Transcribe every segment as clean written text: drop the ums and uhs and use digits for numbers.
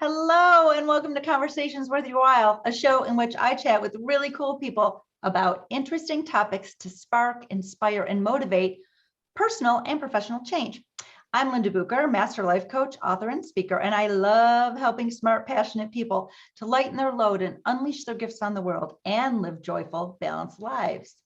Hello, and welcome to Conversations Worth Your While, a show in which I chat with really cool people about interesting topics to spark, inspire, and motivate personal and professional change. I'm Linda Bucher, master life coach, author, and speaker, and I love helping smart, passionate people to lighten their load and unleash their gifts on the world and live joyful, balanced lives.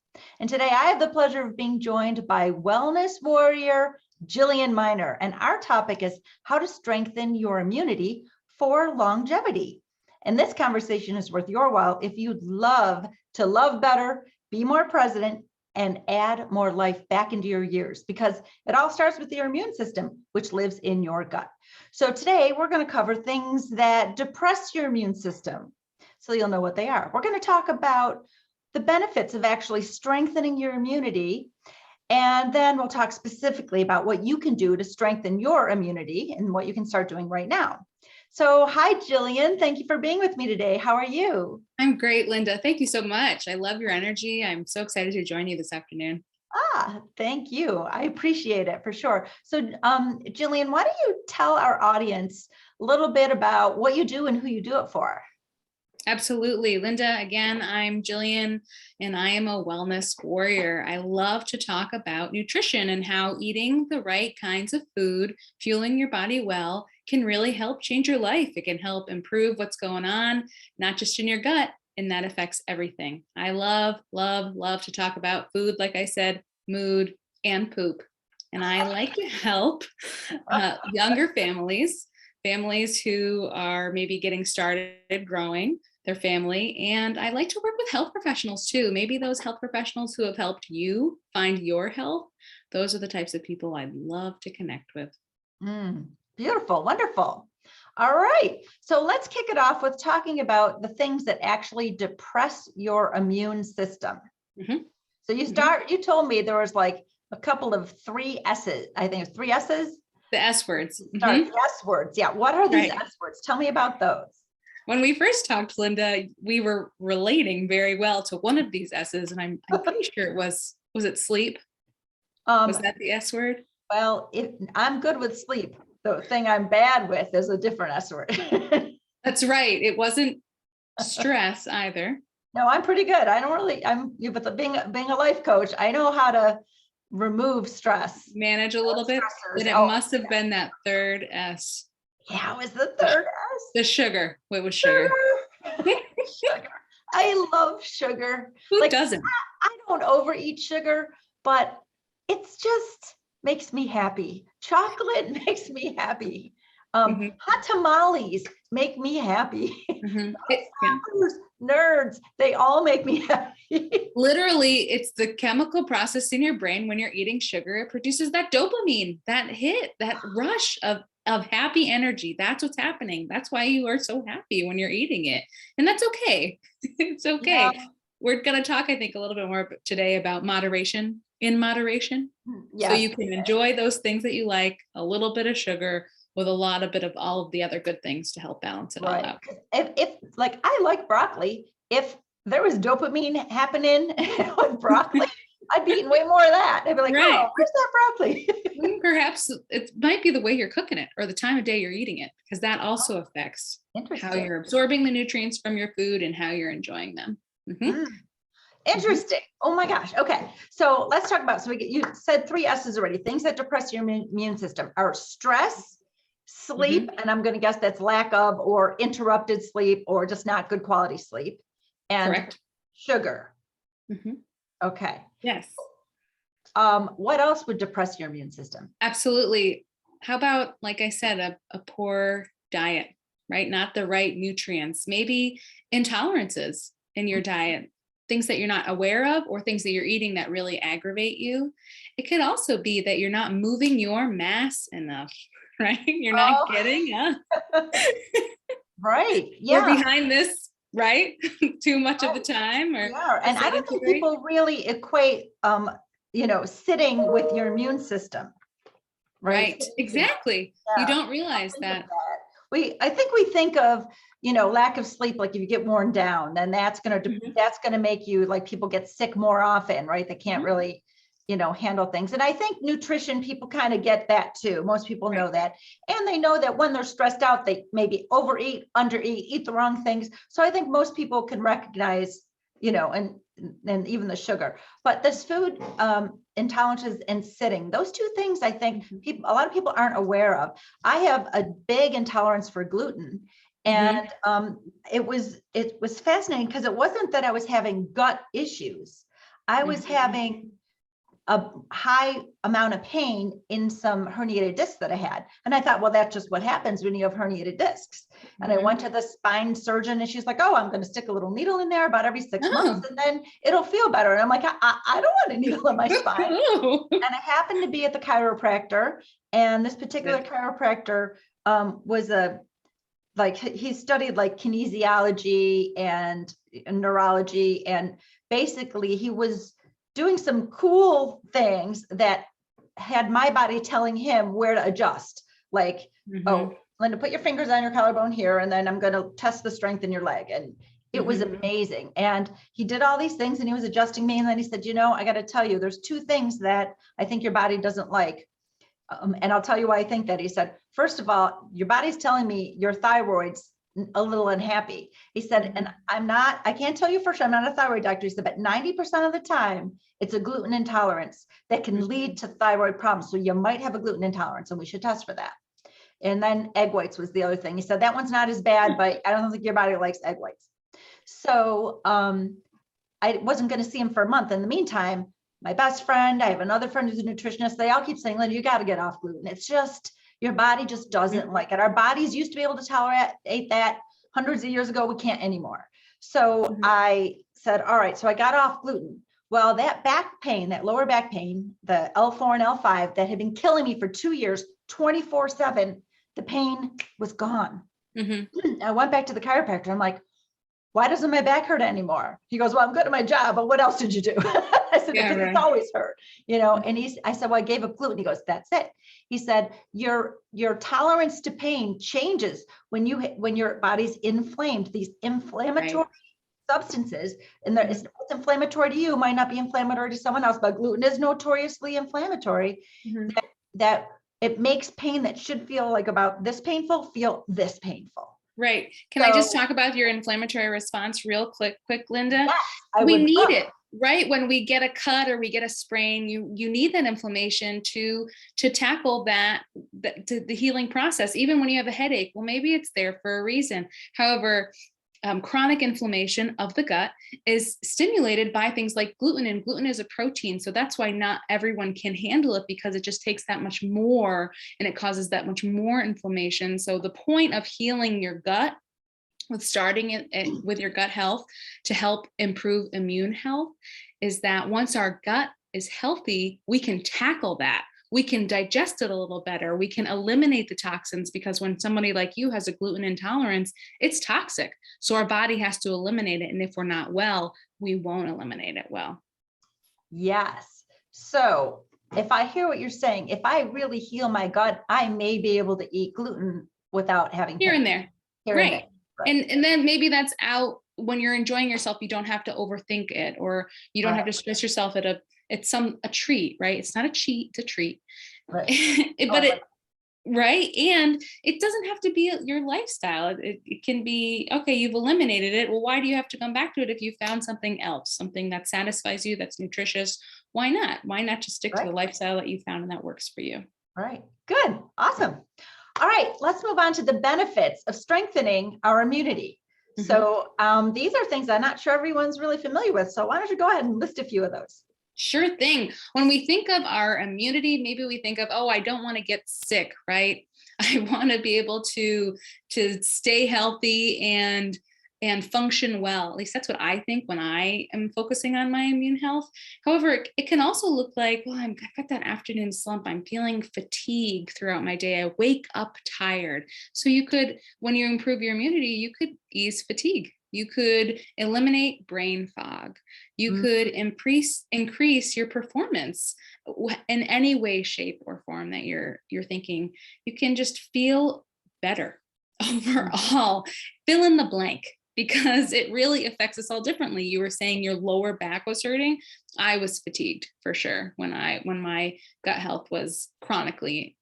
And today I have the pleasure of being joined by wellness warrior Jillian Miner, and our topic is how to strengthen your immunity for longevity. And this conversation is worth your while if you'd love to love better, be more present, and add more life back into your years, because it all starts with your immune system, which lives in your gut. So today we're going to cover things that depress your immune system, so you'll know what they are. We're going to talk about the benefits of actually strengthening your immunity, and then we'll talk specifically about what you can do to strengthen your immunity and what you can start doing right now. So hi, Jillian. Thank you for being with me today. How are you? I'm great, Linda. Thank you so much. I love your energy. I'm so excited to join you this afternoon. Thank you. I appreciate it for sure. So Jillian, why don't you tell our audience a little bit about what you do and who you do it for? Absolutely. Linda, again, I'm Jillian and I am a wellness warrior. I love to talk about nutrition and how eating the right kinds of food, fueling your body well, can really help change your life. It can help improve what's going on, not just in your gut, and that affects everything. I love to talk about food, like I said, mood and poop. And I like to help younger families who are maybe getting started growing their family. And I like to work with health professionals too. Maybe those health professionals who have helped you find your health. Those are the types of people I'd love to connect with. Beautiful. Wonderful. All right. So let's kick it off with talking about the things that actually depress your immune system. Mm-hmm. So you told me there was like a couple of 3 S's. I think it's 3 S's. The S words. Mm-hmm. The S words. Yeah. What are these S words? Tell me about those. When we first talked, Linda, we were relating very well to one of these S's, and I'm pretty sure it was it sleep? Was that the S word? Well, I'm good with sleep. The thing I'm bad with is a different S word. That's right. It wasn't stress either. No, I'm pretty good. I don't really, but being a life coach, I know how to remove stress. Manage a little bit, but it must have been that third S. Yeah, it was the third S. The sugar. What was sugar? Sugar. I love sugar. Who doesn't? I don't overeat sugar, but it's just makes me happy. Chocolate makes me happy. Hot tamales make me happy. Nerds, they all make me happy. Literally, it's the chemical process in your brain when you're eating sugar. It produces that dopamine, that hit, that rush of happy energy. That's what's happening. That's why you are so happy when you're eating it. And that's okay. It's okay. Yeah. We're going to talk, I think, a little bit more today about moderation, in moderation. Yes. So you can enjoy those things that you like, a little bit of sugar with a bit of all of the other good things to help balance it all out. If like, I like broccoli. If there was dopamine happening with broccoli, I'd be eating way more of that. I'd be like, oh, where's that broccoli? Perhaps it might be the way you're cooking it or the time of day you're eating it, because that also affects how you're absorbing the nutrients from your food and how you're enjoying them. Mm-hmm. Interesting. Oh my gosh. Okay. So let's talk about, you said 3 S's already. Things that depress your immune system are stress, sleep, and I'm going to guess that's lack of or interrupted sleep or just not good quality sleep, and sugar. Okay. Yes. What else would depress your immune system? Absolutely. How about, like I said, a poor diet, right? Not the right nutrients, maybe intolerances in your diet, things that you're not aware of or things that you're eating that really aggravate you. It could also be that you're not moving your mass enough, right? You're not getting up. Right. Yeah. We're behind this, right? Too much of the time. Or and I don't think people really equate, sitting with your immune system. Right. Exactly. Yeah. You don't realize that. I think we think of, lack of sleep, like if you get worn down, then that's going to make you, like, people get sick more often, right? They can't really handle things. And I think nutrition, people kind of get that too. Most people know that. And they know that when they're stressed out, they maybe overeat, undereat, eat the wrong things. So I think most people can recognize, and even the sugar. But this food intolerances and sitting, those two things I think a lot of people aren't aware of. I have a big intolerance for gluten. And it was fascinating because it wasn't that I was having gut issues. I was having a high amount of pain in some herniated discs that I had. And I thought, well, that's just what happens when you have herniated discs. And I went to the spine surgeon and she's like, oh, I'm going to stick a little needle in there about every 6 months and then it'll feel better. And I'm like, I don't want a needle in my spine. And I happened to be at the chiropractor, and this particular chiropractor was he studied like kinesiology and neurology. And basically he was doing some cool things that had my body telling him where to adjust. Like, oh, Linda, put your fingers on your collarbone here, and then I'm going to test the strength in your leg. And it was amazing. And he did all these things and he was adjusting me. And then he said, I got to tell you, there's 2 things that I think your body doesn't like. And I'll tell you why I think that. He said, first of all, your body's telling me your thyroid's a little unhappy. He said, and I can't tell you for sure, I'm not a thyroid doctor. He said, but 90% of the time it's a gluten intolerance that can lead to thyroid problems. So you might have a gluten intolerance and we should test for that. And then egg whites was the other thing. He said, that one's not as bad, but I don't think your body likes egg whites. So I wasn't going to see him for a month. In the meantime, my best friend, I have another friend who's a nutritionist. They all keep saying, Linda, you got to get off gluten. It's just, your body just doesn't like it. Our bodies used to be able to tolerate that hundreds of years ago. We can't anymore. So I said, all right, so I got off gluten. Well, that back pain, that lower back pain, the L4 and L5 that had been killing me for 2 years, 24/7, the pain was gone. I went back to the chiropractor. I'm like, why doesn't my back hurt anymore? He goes, well, I'm good at my job, but what else did you do? I said, because it's always hurt, and I said, well, I gave up gluten. He goes, that's it. He said, your tolerance to pain changes when your body's inflamed. These inflammatory substances, and what's inflammatory to you might not be inflammatory to someone else, but gluten is notoriously inflammatory, that it makes pain that should feel like about this painful, feel this painful. Right. Can I just talk about your inflammatory response real quick, Linda? Yes, we need it, right? When we get a cut or we get a sprain, you need that inflammation to tackle the healing process. Even when you have a headache, well, maybe it's there for a reason. However, chronic inflammation of the gut is stimulated by things like gluten, and gluten is a protein. So that's why not everyone can handle it, because it just takes that much more and it causes that much more inflammation. So the point of healing your gut, with starting it with your gut health to help improve immune health, is that once our gut is healthy, we can tackle that. We can digest it a little better. We can eliminate the toxins, because when somebody like you has a gluten intolerance, it's toxic. So our body has to eliminate it. And if we're not well, we won't eliminate it well. Yes. So if I hear what you're saying, if I really heal my gut, I may be able to eat gluten without having here and there. Right. Right. And then maybe that's out when you're enjoying yourself. You don't have to overthink it, or you don't have to stress yourself it's a treat, right? It's not a cheat, it's a treat. Right. Right. And it doesn't have to be your lifestyle. It can be, okay, you've eliminated it. Well, why do you have to come back to it if you found something else, something that satisfies you, that's nutritious? Why not? Why not just stick to the lifestyle that you found and that works for you? Right. Good. Awesome. All right, let's move on to the benefits of strengthening our immunity. So these are things I'm not sure everyone's really familiar with. So why don't you go ahead and list a few of those? Sure thing. When we think of our immunity, maybe we think of, oh, I don't want to get sick, right? I want to be able to stay healthy and function well. At least that's what I think when I am focusing on my immune health. However, it can also look like, well, I've got that afternoon slump. I'm feeling fatigue throughout my day. I wake up tired. So you could, when you improve your immunity, you could ease fatigue. You could eliminate brain fog. You could increase your performance in any way, shape, or form that you're thinking. You can just feel better overall. Fill in the blank. because it really affects us all differently. You were saying your lower back was hurting. I was fatigued for sure when my gut was chronically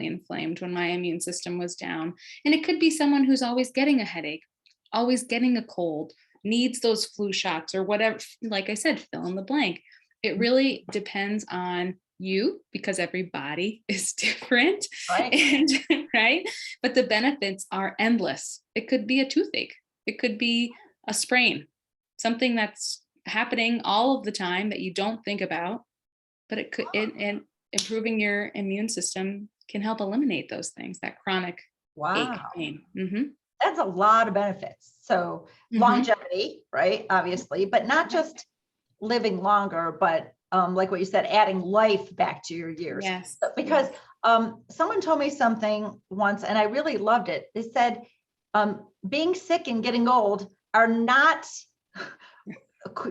inflamed, when my immune system was down. And it could be someone who's always getting a headache, always getting a cold, needs those flu shots or whatever. Like I said, fill in the blank. It really depends on you, because every body is different, Right. and right, but the benefits are endless. It could be a toothache, it could be a sprain, something that's happening all of the time that you don't think about, but it could, and improving your immune system can help eliminate those things, that chronic ache, Wow. pain. That's a lot of benefits. So longevity, right? Obviously, but not just living longer, but like what you said, adding life back to your years. Yes. Because someone told me something once and I really loved it. They said, being sick and getting old are not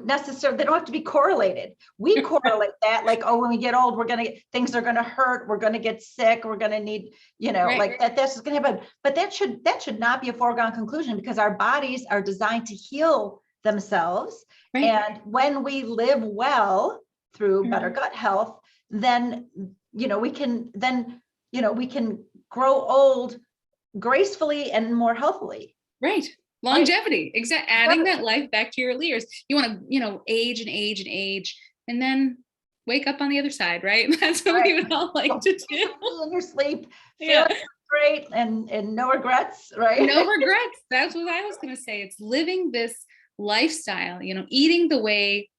necessarily, they don't have to be correlated. We correlate that like, oh, when we get old, things are going to hurt. We're going to get sick. We're going to need, like that, that's going to happen. But that should not be a foregone conclusion, because our bodies are designed to heal themselves. Right. And when we live well through better gut health, then, we can grow old gracefully and more healthily. Right. Longevity. Exactly. Adding that life back to your years. You want to, age and age and age, and then wake up on the other side, right? That's what we would all like to do. In your sleep, feel great, and no regrets, right? No regrets. That's what I was going to say. It's living this lifestyle, eating the way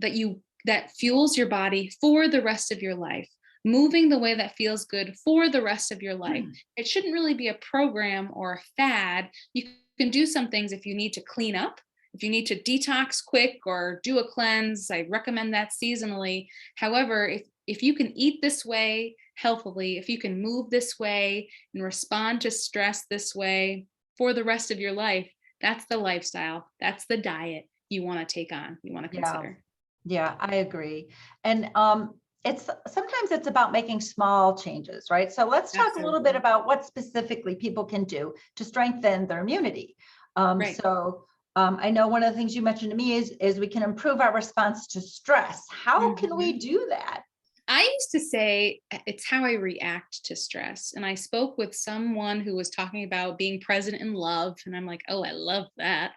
that fuels your body for the rest of your life, moving the way that feels good for the rest of your life. It shouldn't really be a program or a fad. You can do some things if you need to clean up, if you need to detox quick or do a cleanse. I recommend that seasonally. However, if you can eat this way healthily, if you can move this way and respond to stress this way for the rest of your life, that's the lifestyle. That's the diet you want to take on, you want to consider. Yeah, I agree. And sometimes it's about making small changes, right? So let's talk a little bit about what specifically people can do to strengthen their immunity. So I know one of the things you mentioned to me is we can improve our response to stress. How can we do that? I used to say it's how I react to stress. And I spoke with someone who was talking about being present in love. And I'm like, oh, I love that.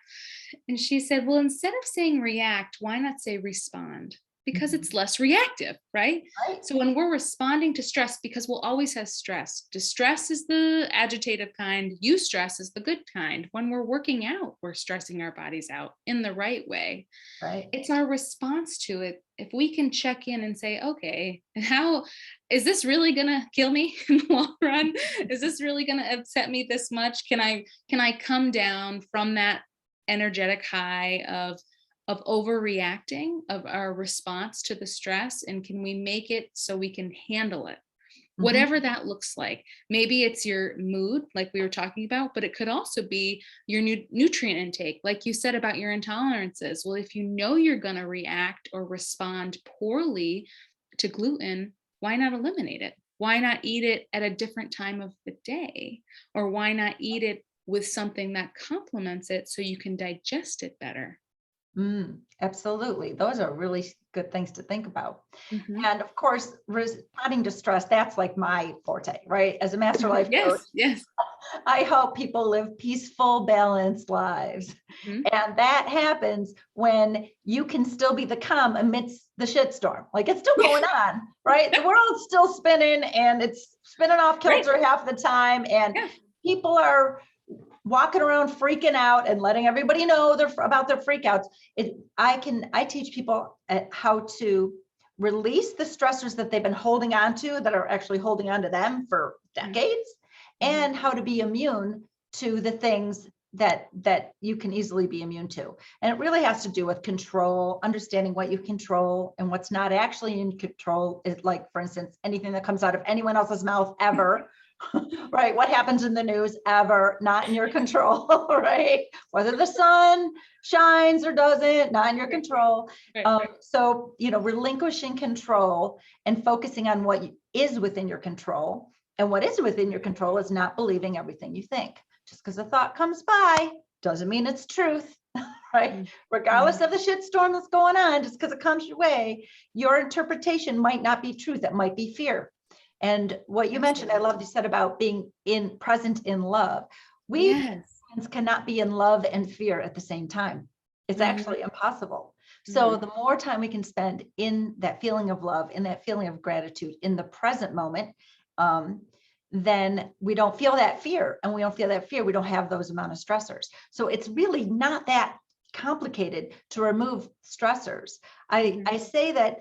And she said, well, instead of saying react, why not say respond? Because it's less reactive, right? So when we're responding to stress, because we'll always have stress. Distress is the agitative kind. Eustress is the good kind. When we're working out, we're stressing our bodies out in the right way. Right. It's our response to it. If we can check in and say, okay, how is this really gonna kill me in the long run? Is this really gonna upset me this much? Can I come down from that energetic high of overreacting, of our response to the stress, and can we make it so we can handle it? Whatever that looks like. Maybe it's your mood, like we were talking about, but it could also be your nutrient intake, like you said about your intolerances. Well, if you know you're going to react or respond poorly to gluten, why not eliminate it? Why not eat it at a different time of the day? Or why not eat it with something that complements it so you can digest it better? Absolutely. Those are really good things to think about. And of course, responding to stress, that's like my forte, right? As a master life coach, I help people live peaceful, balanced lives. And that happens when you can still be the calm amidst the shitstorm. Like it's still going on, right? The world's still spinning and it's spinning off kilter half the time. And people are walking around freaking out and letting everybody know about their freakouts. I teach people how to release the stressors that they've been holding on to, that are actually holding on to them for decades, and how to be immune to the things that you can easily be immune to. And it really has to do with control, understanding what you control and what's not actually in control. Is like, for instance, anything that comes out of anyone else's mouth ever. Right? What happens in the news ever, not in your control, right? Whether the sun shines or doesn't, not in your control. So, relinquishing control and focusing on what is within your control. And what is within your control is not believing everything you think. Just because a thought comes by Doesn't mean it's truth, right? Regardless of the shitstorm that's going on, just because it comes your way, your interpretation might not be truth. It might be fear. And what you mentioned, I love you said about being present in love. We humans cannot be in love and fear at the same time. It's actually impossible. So the more time we can spend in that feeling of love, in that feeling of gratitude, in the present moment, then we don't feel that fear. And we don't feel that fear, we don't have those amount of stressors. So it's really not that complicated to remove stressors. I say that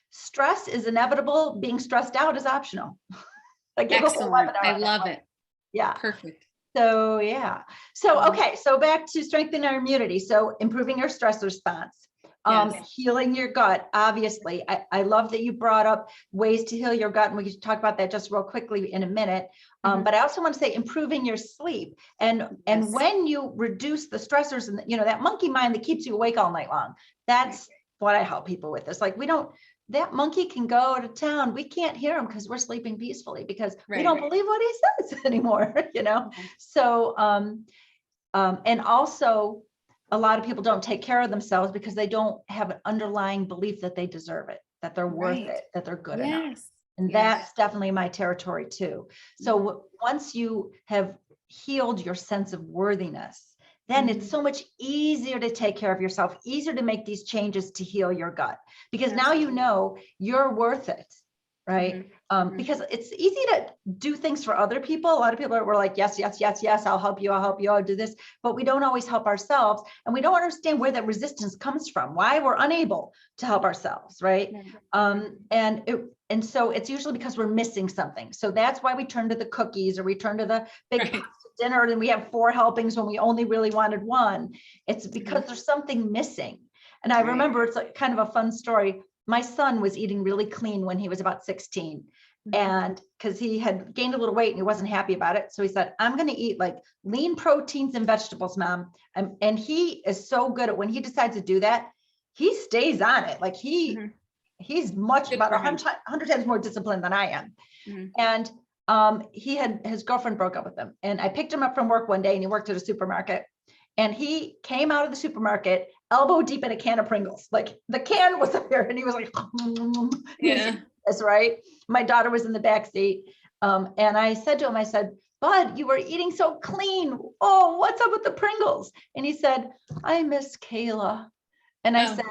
stress is inevitable. Being stressed out is optional. Excellent. I love it. Yeah. Perfect. So, yeah. So, okay. So back to strengthening our immunity. So improving your stress response, healing your gut. Obviously, I love that you brought up ways to heal your gut. And we can talk about that just real quickly in a minute. But I also want to say improving your sleep. And when you reduce the stressors and, that monkey mind that keeps you awake all night long, that's what I help people with. It's like, that monkey can go to town. We can't hear him because we're sleeping peacefully because we don't believe what he says anymore, So, and also a lot of people don't take care of themselves because they don't have an underlying belief that they deserve it, that they're worth it, that they're good enough. And that's definitely my territory too. So once you have healed your sense of worthiness, then it's so much easier to take care of yourself, easier to make these changes to heal your gut, because now you're worth it, right? Because it's easy to do things for other people. A lot of people were like, yes, I'll help you, I'll do this, but we don't always help ourselves, and we don't understand where that resistance comes from, why we're unable to help ourselves, right? And so it's usually because we're missing something. So that's why we turn to the cookies, or we turn to the big pasta dinner, and we have 4 helpings when we only really wanted 1. It's because there's something missing. And I remember, it's like kind of a fun story. My son was eating really clean when he was about 16. And because he had gained a little weight and he wasn't happy about it. So he said, I'm going to eat like lean proteins and vegetables, Mom. And he is so good at when he decides to do that, he stays on it. Like he's much about 100 times more disciplined than I am. And his girlfriend broke up with him, and I picked him up from work one day, and he worked at a supermarket, and he came out of the supermarket elbow deep in a can of Pringles. Like the can was there, and he was like, that's right. My daughter was in the back seat. And I said to him, I said, Bud, you were eating so clean. Oh, what's up with the Pringles? And he said, I miss Kayla. And I said,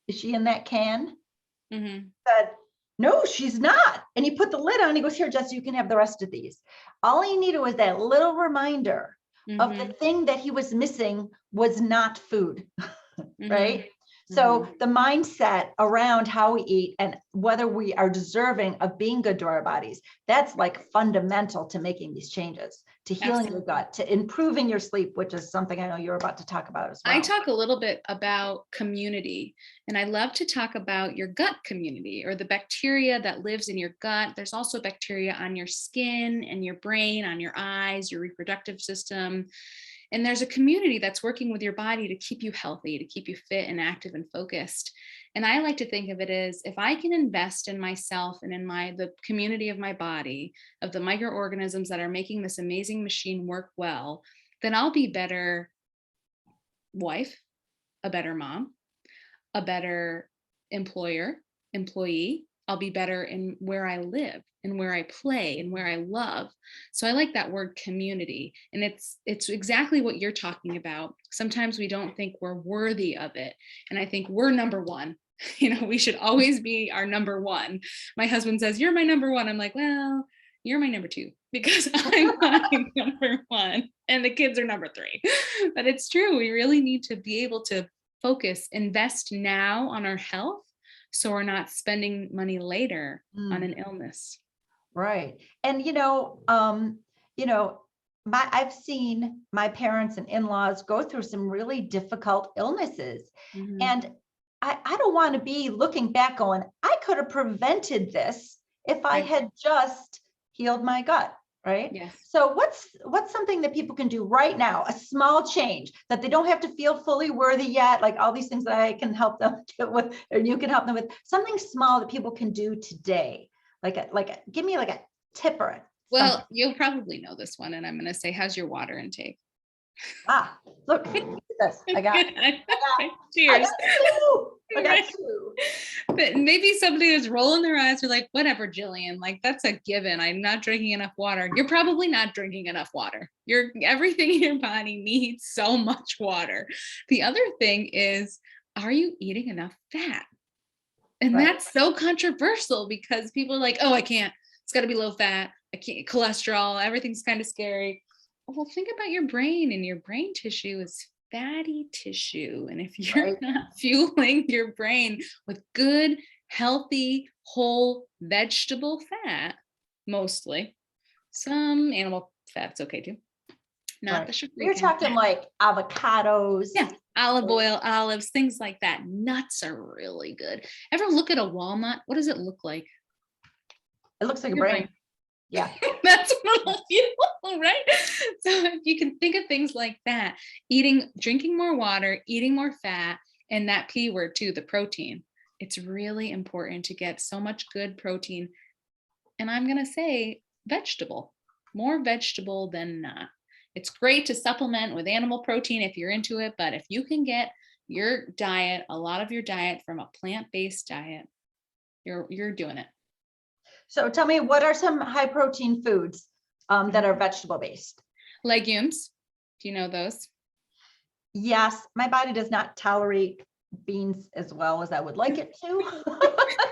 is she in that can? Said, no, she's not. And he put the lid on. He goes, here, Jess, you can have the rest of these. All he needed was that little reminder of the thing that he was missing was not food, right? So the mindset around how we eat and whether we are deserving of being good to our bodies, that's like fundamental to making these changes, to healing your gut, to improving your sleep, which is something I know you're about to talk about as well. I talk a little bit about community, and I love to talk about your gut community, or the bacteria that lives in your gut. There's also bacteria on your skin and your brain, on your eyes, your reproductive system. And there's a community that's working with your body to keep you healthy, to keep you fit and active and focused. And I like to think of it as, if I can invest in myself and in the community of my body, of the microorganisms that are making this amazing machine work well, then I'll be better wife, a better mom, a better employee. I'll be better in where I live and where I play and where I love. So I like that word community. And it's exactly what you're talking about. Sometimes we don't think we're worthy of it. And I think we're number one. We should always be our number one. My husband says, you're my number one. I'm like, well, you're my number 2, because I'm my number 1 and the kids are number 3. But it's true. We really need to be able to invest now on our health, so we're not spending money later on an illness. Right. And, I've seen my parents and in-laws go through some really difficult illnesses. And I don't want to be looking back going, I could have prevented this if I had just healed my gut. Right. Yes. So what's something that people can do right now, a small change that they don't have to feel fully worthy yet, like all these things that I can help them get with, or you can help them with, something small that people can do today, give me like a tip or Well, you'll probably know this one, and I'm going to say, how's your water intake? Look at this. I got Cheers. two. I got Right. two. But maybe somebody was rolling their eyes. They're like, whatever, Jillian, like that's a given. I'm not drinking enough water. You're probably not drinking enough water. Everything in your body needs so much water. The other thing is, are you eating enough fat? And Right. that's so controversial because people are like, oh, I can't. It's got to be low fat. I can't. Cholesterol. Everything's kind of scary. Well, think about your brain, and your brain tissue is fatty tissue. And if you're Right. not fueling your brain with good, healthy, whole vegetable fat, mostly, some animal fat's okay too, not Right. the sugary You're kind. talking like avocados. Yeah, olive oil, olives, things like that. Nuts are really good. Ever look at a walnut? What does it look like? It looks like a Your brain. brain. Yeah. That's what I feel, right? So if you can think of things like that, drinking more water, eating more fat, and that P word too, the protein. It's really important to get so much good protein. And I'm going to say more vegetable than not. It's great to supplement with animal protein if you're into it, but if you can get a lot of your diet from a plant-based diet, you're doing it. So tell me, what are some high protein foods that are vegetable based? Legumes. Do you know those? Yes, my body does not tolerate beans as well as I would like it to.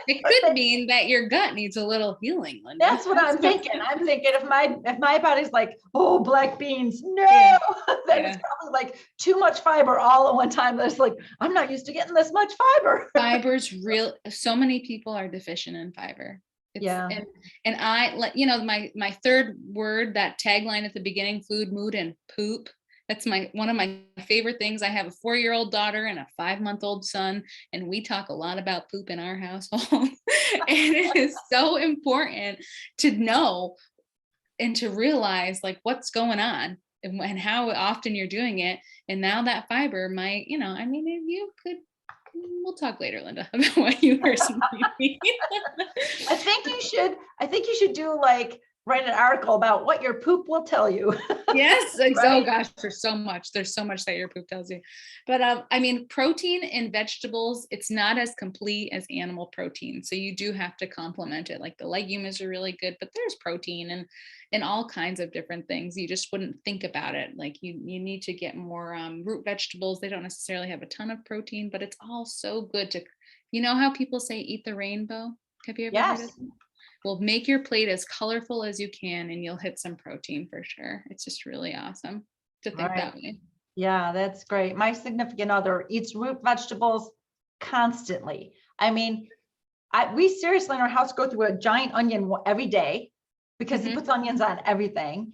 It could mean that your gut needs a little healing, Linda. That's what I'm thinking. I'm thinking if my body's like, oh, black beans, no, Yeah. then it's probably like too much fiber all at one time. That's like, I'm not used to getting this much fiber. Fiber's real. So many people are deficient in fiber. Yeah. And I let my third word, that tagline at the beginning, food, mood, and poop. That's one of my favorite things. I have a 4-year-old daughter and a 5-month-old son, and we talk a lot about poop in our household. And it is so important to know and to realize like what's going on and how often you're doing it. And now that fiber might, if you could, we'll talk later, Linda, about what you personally need. I think you should do like write an article about what your poop will tell you. Yes. Right? Oh gosh, there's so much that your poop tells you. But protein in vegetables, it's not as complete as animal protein. So you do have to complement it. Like the legumes are really good, but there's protein and all kinds of different things. You just wouldn't think about it. Like you need to get more root vegetables. They don't necessarily have a ton of protein, but it's all so good to, how people say eat the rainbow? Have you ever heard of Yes. that? Well, make your plate as colorful as you can and you'll hit some protein for sure. It's just really awesome to think that way. Yeah, that's great. My significant other eats root vegetables constantly. I mean, we seriously in our house go through a giant onion every day because he puts onions on everything.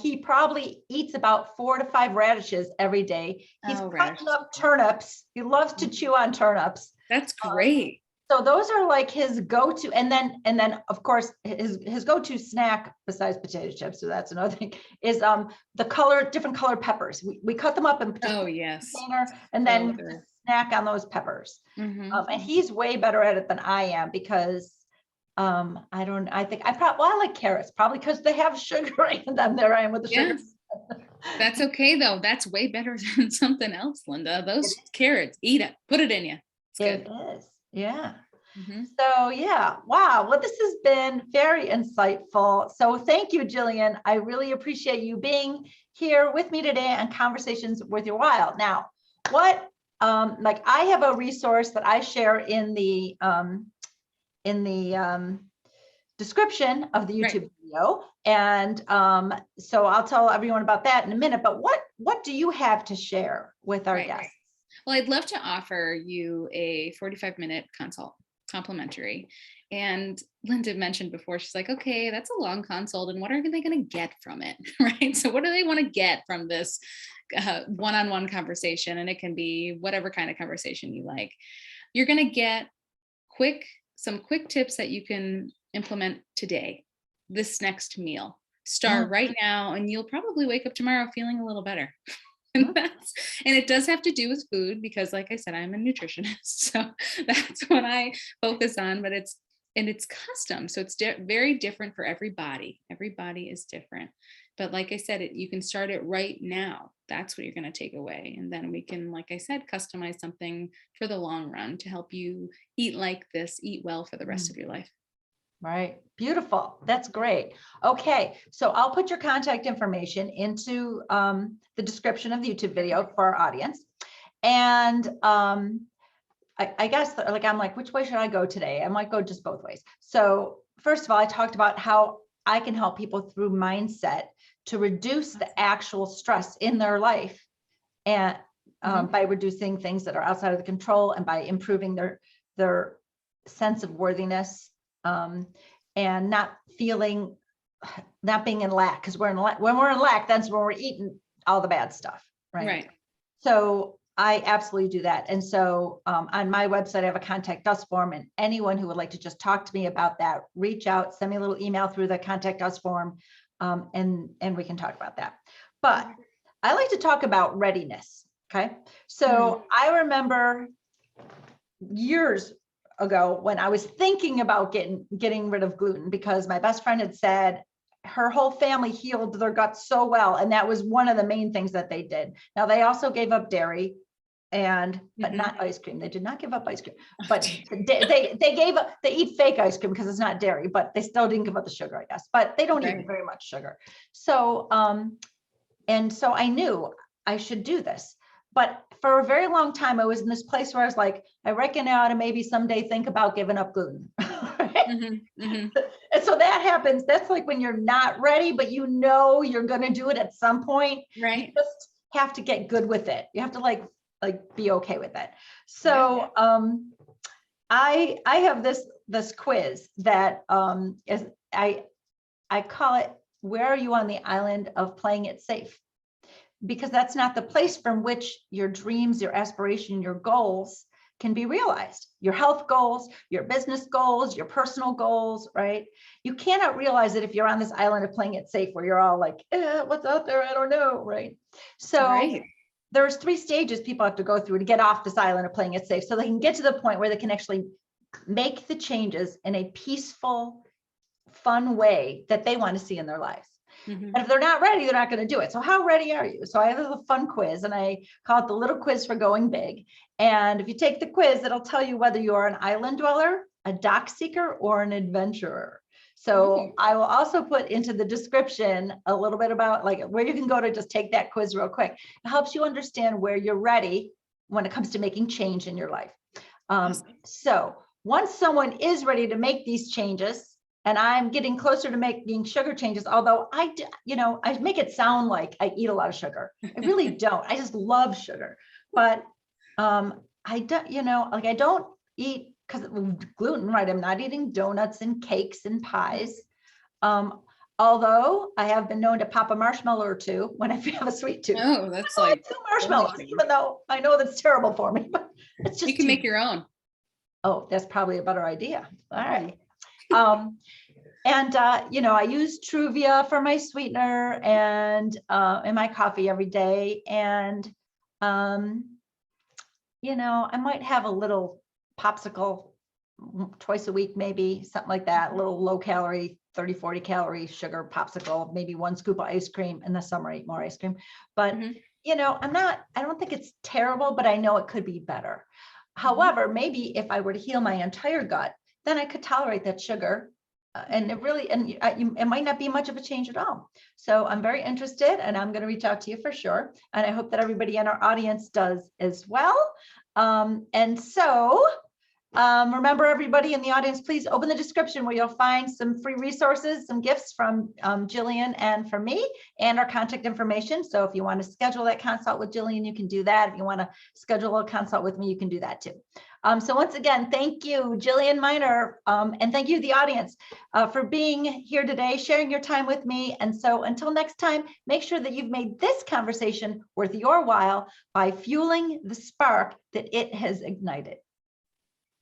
He probably eats about 4 to 5 radishes every day. He's cutting up turnips. He loves to chew on turnips. That's great. So those are like his go-to, and then of course his go-to snack besides potato chips, so that's another thing, is different colored peppers. We cut them up in container and then snack on those peppers. And he's way better at it than I am because I like carrots, probably because they have sugar in them. There I am with the sugar. That's okay though. That's way better than something else, Linda. Those carrots, eat it, put it in you. It is. Yeah. So yeah, wow. Well, this has been very insightful. So thank you, Jillian. I really appreciate you being here with me today on Conversations Worth Your While. Now, I have a resource that I share in the description of the YouTube video. And so I'll tell everyone about that in a minute, but what do you have to share with our guests? Well, I'd love to offer you a 45-minute consult, complimentary. And Linda mentioned before, she's like, okay, that's a long consult. And what are they going to get from it? Right. So what do they want to get from this one-on-one conversation? And it can be whatever kind of conversation you like. You're going to get some quick tips that you can implement today, this next meal. Start right now, and you'll probably wake up tomorrow feeling a little better. And it does have to do with food because, like I said, I'm a nutritionist, so that's what I focus on. But it's and it's custom. So it's very different for everybody. Everybody is different. But like I said, you can start it right now. That's what you're going to take away. And then we can, like I said, customize something for the long run to help you eat like this, eat well for the rest of your life. Right. Beautiful. That's great. Okay. So I'll put your contact information into the description of the YouTube video for our audience. And I guess like, I'm like, which way should I go today? I might go just both ways. So first of all, I talked about how I can help people through mindset to reduce the actual stress in their life, and by reducing things that are outside of the control, and by improving their sense of worthiness, and not being in lack, because when we're in lack, that's when we're eating all the bad stuff, right? So I absolutely do that. And so on my website, I have a contact us form, and anyone who would like to just talk to me about that, reach out, send me a little email through the contact us form, and we can talk about that. But I like to talk about readiness. Okay. So I remember years ago when I was thinking about getting rid of gluten, because my best friend had said her whole family healed their guts so well, and that was one of the main things that they did. Now they also gave up dairy, but not ice cream. They did not give up ice cream, but they eat fake ice cream because it's not dairy, but they still didn't give up the sugar, I guess, but they don't eat very much sugar. So and so I knew I should do this. But for a very long time, I was in this place where I was like, I reckon I ought to maybe someday think about giving up gluten. And so that happens. That's like when you're not ready, but you know you're going to do it at some point. Right. You just have to get good with it. You have to like be okay with it. So I have this quiz that is I call it, where are you on the island of playing it safe? Because that's not the place from which your dreams, your aspiration, your goals can be realized. Your health goals, your business goals, your personal goals, right? You cannot realize it if you're on this island of playing it safe, where you're all like, what's out there? I don't know, right? So there's 3 stages people have to go through to get off this island of playing it safe, so they can get to the point where they can actually make the changes in a peaceful, fun way that they want to see in their lives. And if they're not ready, they're not going to do it. So how ready are you? So I have a fun quiz, and I call it the little quiz for going big. And if you take the quiz, it'll tell you whether you are an island dweller, a dock seeker, or an adventurer. So I will also put into the description a little bit about like where you can go to just take that quiz real quick. It helps you understand where you're ready when it comes to making change in your life. So once someone is ready to make these changes, and I'm getting closer to making sugar changes, although I make it sound like I eat a lot of sugar. I really don't. I just love sugar. But I don't, I don't eat, because of gluten, right? I'm not eating donuts and cakes and pies. Although I have been known to pop a marshmallow or 2 when I have a sweet tooth. Oh, that's like 2 marshmallows, even though I know that's terrible for me, but it's just, you can make your own. Oh, that's probably a better idea. All right. And I use Truvia for my sweetener and in my coffee every day. And I might have a little popsicle twice a week, maybe something like that, a little low calorie, 30, 40 calorie sugar popsicle, maybe 1 scoop of ice cream. In the summer, I eat more ice cream. But I don't think it's terrible, but I know it could be better. However, maybe if I were to heal my entire gut, then I could tolerate that sugar. And it might not be much of a change at all. So I'm very interested, and I'm going to reach out to you for sure. And I hope that everybody in our audience does as well. And so remember, everybody in the audience, please open the description where you'll find some free resources, some gifts from Jillian and from me, and our contact information. So if you want to schedule that consult with Jillian, you can do that. If you want to schedule a consult with me, you can do that too. So once again, thank you, Jillian Miner, and thank you, the audience, for being here today, sharing your time with me. And so until next time, make sure that you've made this conversation worth your while by fueling the spark that it has ignited.